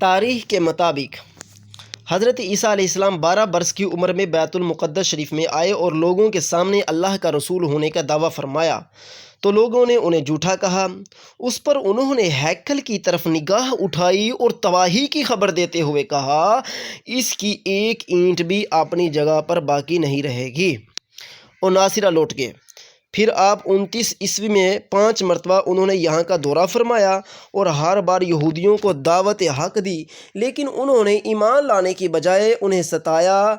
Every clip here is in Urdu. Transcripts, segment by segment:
تاریخ کے مطابق حضرت عیسیٰ علیہ السلام 12 برس کی عمر میں بیت المقدس شریف میں آئے اور لوگوں کے سامنے اللہ کا رسول ہونے کا دعویٰ فرمایا تو لوگوں نے انہیں جھوٹا کہا۔ اس پر انہوں نے ہیکل کی طرف نگاہ اٹھائی اور تباہی کی خبر دیتے ہوئے کہا، اس کی ایک اینٹ بھی اپنی جگہ پر باقی نہیں رہے گی، اور ناصرہ لوٹ گئے۔ پھر آپ 29 عیسوی میں 5 مرتبہ انہوں نے یہاں کا دورہ فرمایا اور ہر بار یہودیوں کو دعوت حق دی، لیکن انہوں نے ایمان لانے کی بجائے انہیں ستانا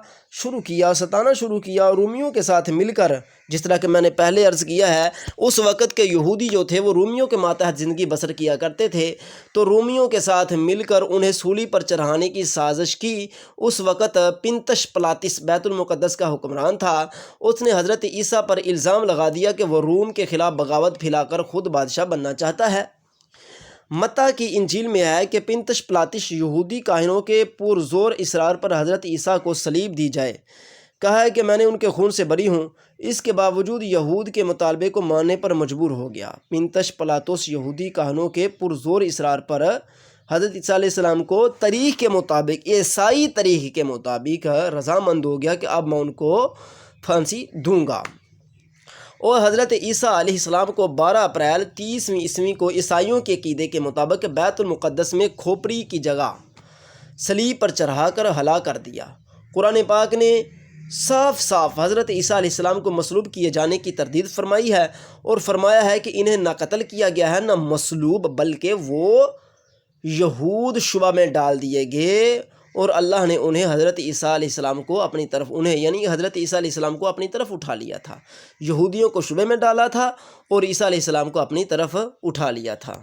شروع کیا۔ رومیوں کے ساتھ مل کر، جس طرح کہ میں نے پہلے عرض کیا ہے، اس وقت کے یہودی جو تھے وہ رومیوں کے ماتحت زندگی بسر کیا کرتے تھے، تو رومیوں کے ساتھ مل کر انہیں سولی پر چڑھانے کی سازش کی۔ اس وقت پنتش پلاطس بیت المقدس کا حکمران تھا۔ اس نے حضرت عیسیٰ پر الزام لگا دیا کہ وہ روم کے خلاف بغاوت پھیلا کر خود بادشاہ بننا چاہتا ہے۔ متی کی انجیل میں ہے کہ پنتش پلاطس یہودی کاہنوں کے پرزور اصرار پر حضرت عیسیٰ کو صلیب دی جائے، کہا ہے کہ میں نے ان کے خون سے بری ہوں۔ اس کے باوجود یہود کے مطالبے کو ماننے پر مجبور ہو گیا۔ پنتش پلاطس یہودی کاہنوں کے پرزور اصرار پر حضرت عیسیٰ علیہ السلام کو تاریخ کے مطابق، عیسائی تاریخ کے مطابق رضامند ہو گیا کہ اب میں ان کو پھانسی دوں گا، اور حضرت عیسیٰ علیہ السلام کو 12 اپریل 30ویں عیسوی کو عیسائیوں کے عقیدے کے مطابق بیت المقدس میں کھوپڑی کی جگہ صلیب پر چڑھا کر ہلاک کر دیا۔ قرآن پاک نے صاف صاف حضرت عیسیٰ علیہ السلام کو مصلوب کیے جانے کی تردید فرمائی ہے، اور فرمایا ہے کہ انہیں نہ قتل کیا گیا ہے نہ مصلوب، بلکہ وہ یہود شبہ میں ڈال دیے گئے، اور اللہ نے انہیں حضرت عیسیٰ علیہ السلام کو اپنی طرف حضرت عیسیٰ علیہ السلام کو اپنی طرف اٹھا لیا تھا۔ یہودیوں کو شبہ میں ڈالا تھا اور عیسیٰ علیہ السلام کو اپنی طرف اٹھا لیا تھا۔